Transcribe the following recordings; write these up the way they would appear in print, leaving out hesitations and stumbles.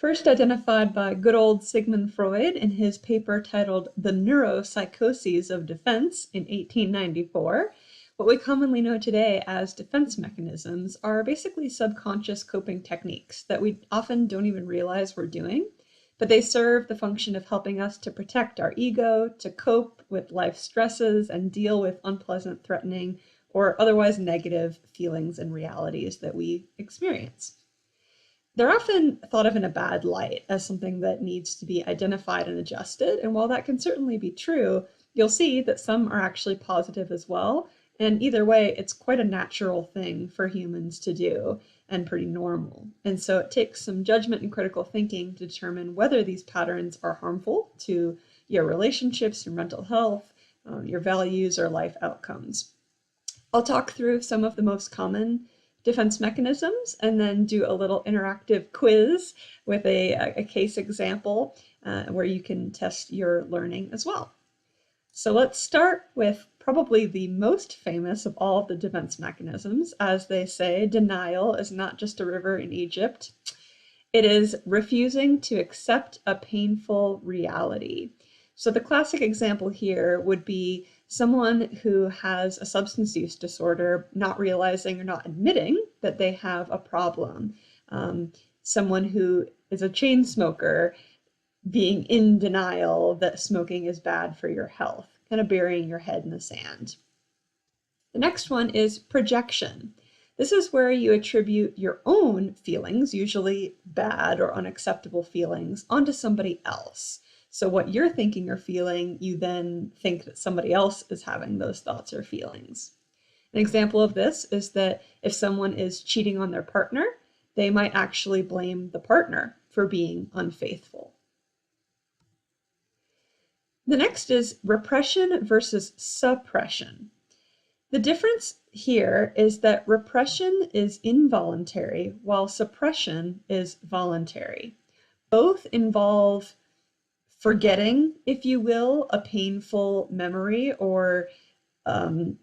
first identified by good old Sigmund Freud in his paper titled The Neuropsychoses of Defense in 1894. What we commonly know today as defense mechanisms are basically subconscious coping techniques that we often don't even realize we're doing, but they serve the function of helping us to protect our ego, to cope with life stresses, and deal with unpleasant, threatening, or otherwise negative feelings and realities that we experience. They're often thought of in a bad light as something that needs to be identified and adjusted, and while that can certainly be true, you'll see that some are actually positive as well, and either way, it's quite a natural thing for humans to do and pretty normal. And so it takes some judgment and critical thinking to determine whether these patterns are harmful to your relationships, your mental health, your values, or life outcomes. I'll talk through some of the most common defense mechanisms and then do a little interactive quiz with a case example where you can test your learning as well. So let's start with probably the most famous of all of the defense mechanisms. As they say, denial is not just a river in Egypt. It is refusing to accept a painful reality. So the classic example here would be someone who has a substance use disorder not realizing or not admitting that they have a problem. Someone who is a chain smoker being in denial that smoking is bad for your health, kind of burying your head in the sand. The next one is projection. This is where you attribute your own feelings, usually bad or unacceptable feelings, onto somebody else. So what you're thinking or feeling, you then think that somebody else is having those thoughts or feelings. An example of this is that if someone is cheating on their partner, they might actually blame the partner for being unfaithful. The next is repression versus suppression. The difference here is that repression is involuntary while suppression is voluntary. Both involve forgetting, if you will, a painful memory or kind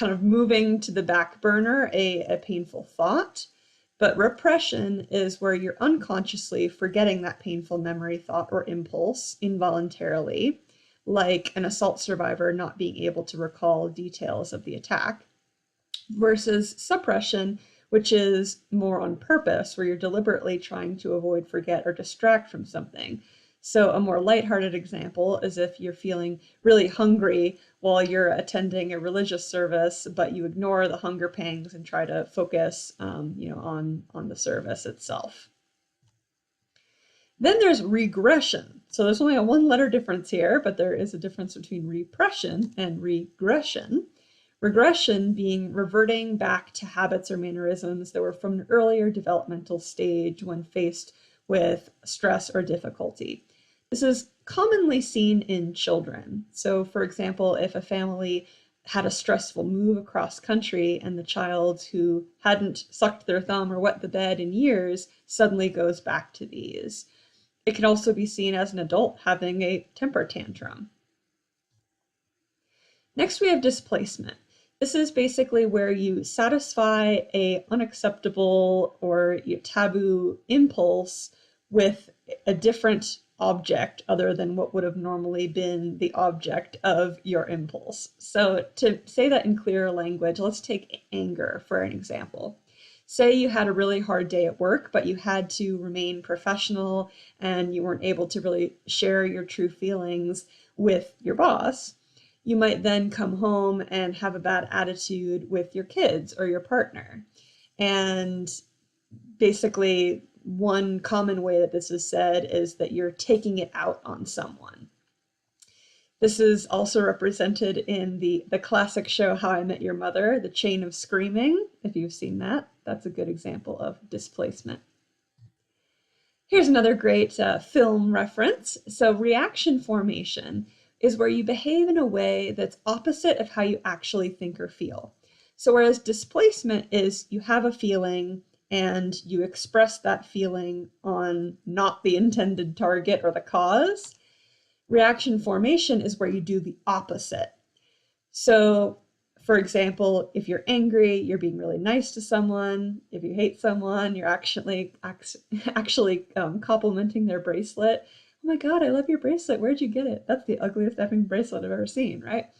of moving to the back burner a painful thought. But repression is where you're unconsciously forgetting that painful memory, thought, or impulse involuntarily, like an assault survivor not being able to recall details of the attack, versus suppression, which is more on purpose, where you're deliberately trying to avoid, forget, or distract from something. So a more lighthearted example is if you're feeling really hungry while you're attending a religious service, but you ignore the hunger pangs and try to focus on the service itself. Then there's regression. So there's only a one-letter difference here, but there is a difference between repression and regression. Regression being reverting back to habits or mannerisms that were from an earlier developmental stage when faced with stress or difficulty. This is commonly seen in children. So for example, if a family had a stressful move across country and the child who hadn't sucked their thumb or wet the bed in years suddenly goes back to these. It can also be seen as an adult having a temper tantrum. Next, we have displacement. This is basically where you satisfy an unacceptable or taboo impulse with a different object other than what would have normally been the object of your impulse. So to say that in clearer language, let's take anger for an example. Say you had a really hard day at work, but you had to remain professional and you weren't able to really share your true feelings with your boss. You might then come home and have a bad attitude with your kids or your partner. And basically, one common way that this is said is that you're taking it out on someone. This is also represented in the classic show How I Met Your Mother, The Chain of Screaming. If you've seen that, that's a good example of displacement. Here's another great film reference. So reaction formation is where you behave in a way that's opposite of how you actually think or feel. So whereas displacement is you have a feeling and you express that feeling on not the intended target or the cause, reaction formation is where you do the opposite. So For example, if you're angry, you're being really nice to someone. If you hate someone, you're actually complimenting their bracelet. Oh my God, I love your bracelet. Where'd you get it? That's the ugliest effing bracelet I've ever seen, right?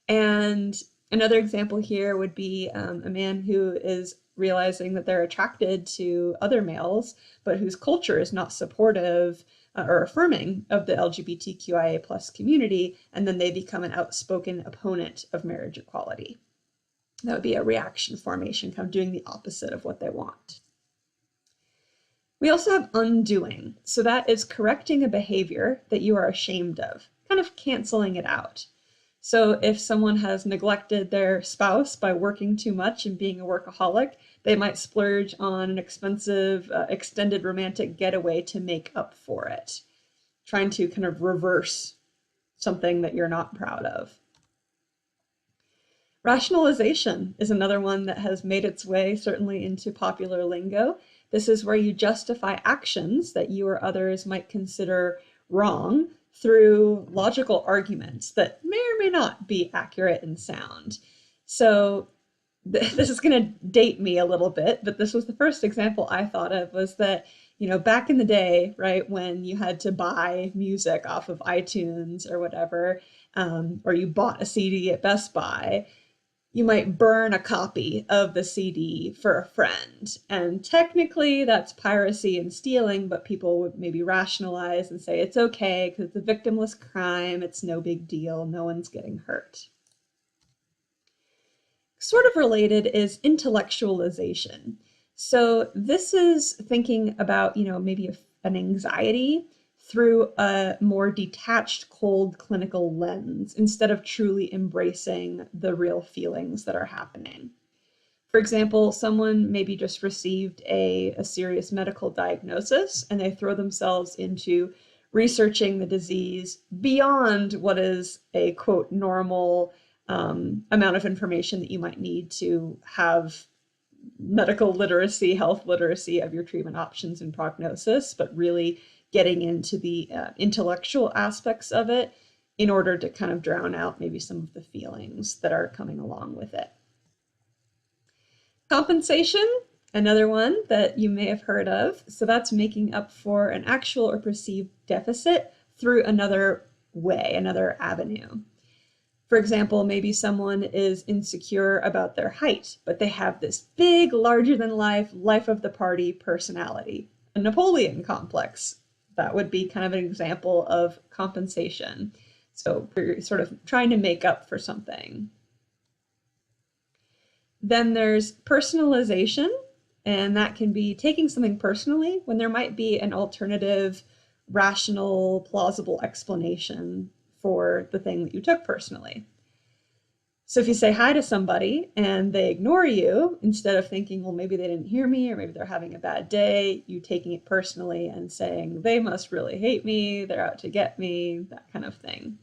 And another example here would be a man who is realizing that they're attracted to other males, but whose culture is not supportive or affirming of the LGBTQIA plus community, and then they become an outspoken opponent of marriage equality. That would be a reaction formation, kind of doing the opposite of what they want. We also have undoing. So that is correcting a behavior that you are ashamed of, kind of canceling it out. So if someone has neglected their spouse by working too much and being a workaholic, they might splurge on an expensive extended romantic getaway to make up for it, trying to kind of reverse something that you're not proud of. Rationalization is another one that has made its way certainly into popular lingo. This is where you justify actions that you or others might consider wrong through logical arguments that may or may not be accurate and sound. So this is going to date me a little bit, but this was the first example I thought of, was that, you know, back in the day, right, when you had to buy music off of iTunes or whatever, or you bought a CD at Best Buy, you might burn a copy of the CD for a friend. And technically that's piracy and stealing, but people would maybe rationalize and say it's okay because it's a victimless crime, it's no big deal, no one's getting hurt. Sort of related is intellectualization. So this is thinking about, you know, maybe an anxiety through a more detached, cold clinical lens instead of truly embracing the real feelings that are happening. For example, someone maybe just received a serious medical diagnosis and they throw themselves into researching the disease beyond what is a, quote, normal amount of information that you might need to have medical literacy, health literacy of your treatment options and prognosis, but really getting into the intellectual aspects of it in order to kind of drown out maybe some of the feelings that are coming along with it. Compensation, another one that you may have heard of. So that's making up for an actual or perceived deficit through another way, another avenue. For example, maybe someone is insecure about their height, but they have this big, larger than life, life of the party personality, a Napoleon complex. That would be kind of an example of compensation. So you're sort of trying to make up for something. Then there's personalization, and that can be taking something personally when there might be an alternative, rational, plausible explanation for the thing that you took personally. So if you say hi to somebody and they ignore you, instead of thinking, well, maybe they didn't hear me or maybe they're having a bad day, you taking it personally and saying, they must really hate me, they're out to get me, that kind of thing.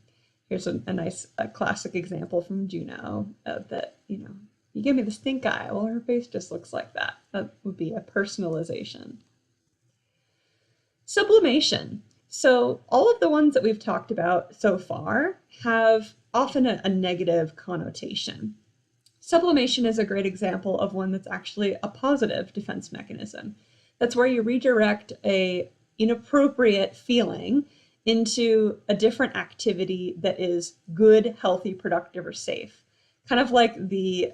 Here's a nice classic example from Juno that, you know, you give me the stink eye, well, her face just looks like that. That would be a personalization. Sublimation. So all of the ones that we've talked about so far have often a negative connotation. Sublimation is a great example of one that's actually a positive defense mechanism. That's where you redirect an inappropriate feeling into a different activity that is good, healthy, productive, or safe. Kind of like the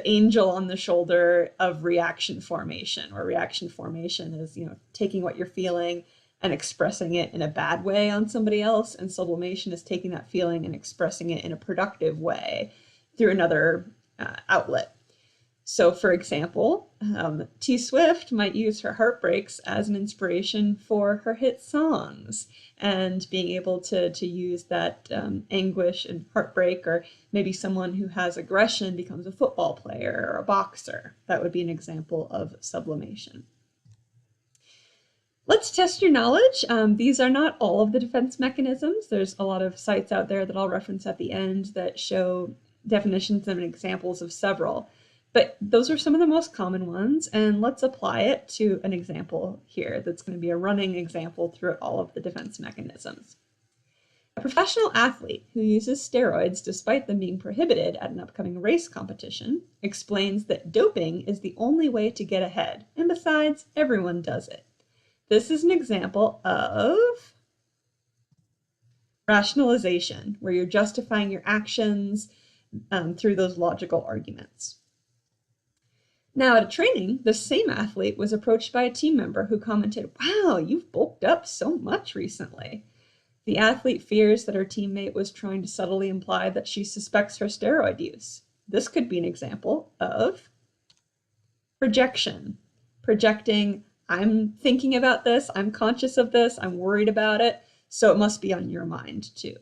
angel on the shoulder of reaction formation, where reaction formation is, you know, taking what you're feeling and expressing it in a bad way on somebody else, and sublimation is taking that feeling and expressing it in a productive way through another outlet. So for example, T. Swift might use her heartbreaks as an inspiration for her hit songs, and being able to use that anguish and heartbreak, or maybe someone who has aggression becomes a football player or a boxer. That would be an example of sublimation. Let's test your knowledge. These are not all of the defense mechanisms. There's a lot of sites out there that I'll reference at the end that show definitions and examples of several. But those are some of the most common ones, and let's apply it to an example here that's going to be a running example throughout all of the defense mechanisms. A professional athlete who uses steroids despite them being prohibited at an upcoming race competition explains that doping is the only way to get ahead, and besides, everyone does it. This is an example of rationalization, where you're justifying your actions through those logical arguments. Now, at a training, the same athlete was approached by a team member who commented, "Wow, you've bulked up so much recently." The athlete fears that her teammate was trying to subtly imply that she suspects her steroid use. This could be an example of projection. Projecting, I'm thinking about this, I'm conscious of this, I'm worried about it, so it must be on your mind too.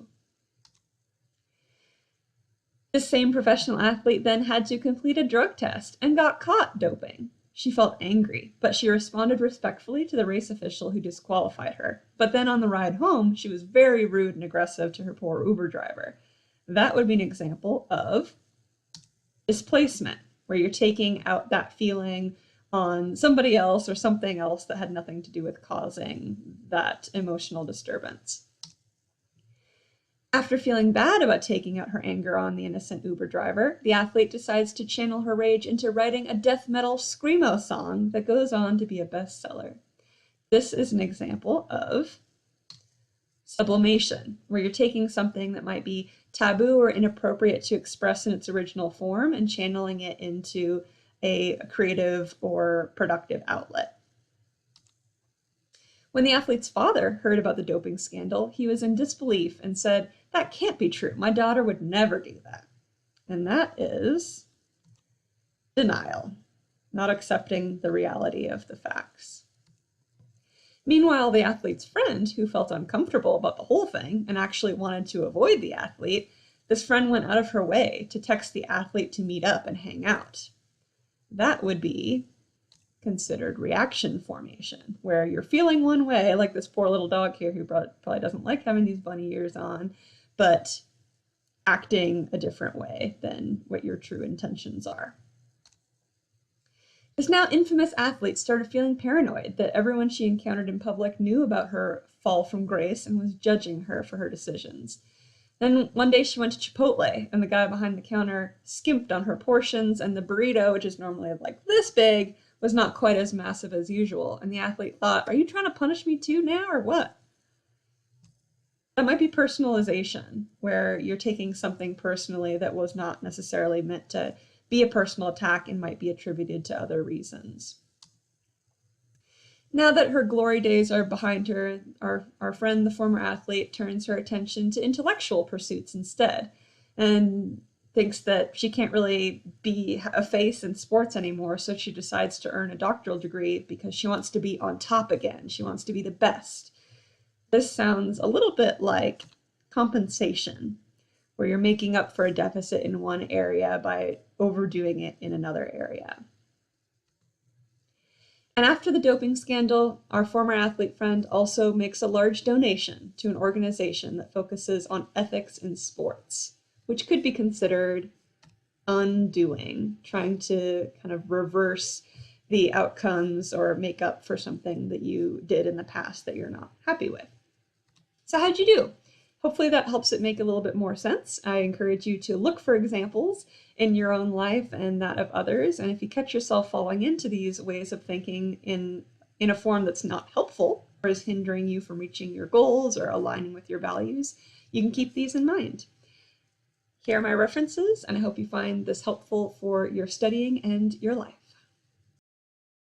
This same professional athlete then had to complete a drug test and got caught doping. She felt angry, but she responded respectfully to the race official who disqualified her. But then on the ride home, she was very rude and aggressive to her poor Uber driver. That would be an example of displacement, where you're taking out that feeling on somebody else or something else that had nothing to do with causing that emotional disturbance. After feeling bad about taking out her anger on the innocent Uber driver, the athlete decides to channel her rage into writing a death metal screamo song that goes on to be a bestseller. This is an example of sublimation, where you're taking something that might be taboo or inappropriate to express in its original form and channeling it into a creative or productive outlet. When the athlete's father heard about the doping scandal, he was in disbelief and said, "That can't be true. My daughter would never do that." And that is denial, not accepting the reality of the facts. Meanwhile, the athlete's friend, who felt uncomfortable about the whole thing and actually wanted to avoid the athlete, this friend went out of her way to text the athlete to meet up and hang out. That would be considered reaction formation, where you're feeling one way, like this poor little dog here who probably doesn't like having these bunny ears on, but acting a different way than what your true intentions are. This now infamous athlete started feeling paranoid that everyone she encountered in public knew about her fall from grace and was judging her for her decisions. Then one day she went to Chipotle, and the guy behind the counter skimped on her portions, and the burrito, which is normally like this big, was not quite as massive as usual. And the athlete thought, "Are you trying to punish me too now, or what?" That might be personalization, where you're taking something personally that was not necessarily meant to be a personal attack and might be attributed to other reasons. Now that her glory days are behind her, our friend, the former athlete, turns her attention to intellectual pursuits instead, and thinks that she can't really be a face in sports anymore, so she decides to earn a doctoral degree because she wants to be on top again. She wants to be the best. This sounds a little bit like compensation, where you're making up for a deficit in one area by overdoing it in another area. And after the doping scandal, our former athlete friend also makes a large donation to an organization that focuses on ethics in sports, which could be considered undoing, trying to kind of reverse the outcomes or make up for something that you did in the past that you're not happy with. So how'd you do? Hopefully that helps it make a little bit more sense. I encourage you to look for examples in your own life and that of others. And if you catch yourself falling into these ways of thinking in a form that's not helpful or is hindering you from reaching your goals or aligning with your values, you can keep these in mind. Here are my references, and I hope you find this helpful for your studying and your life.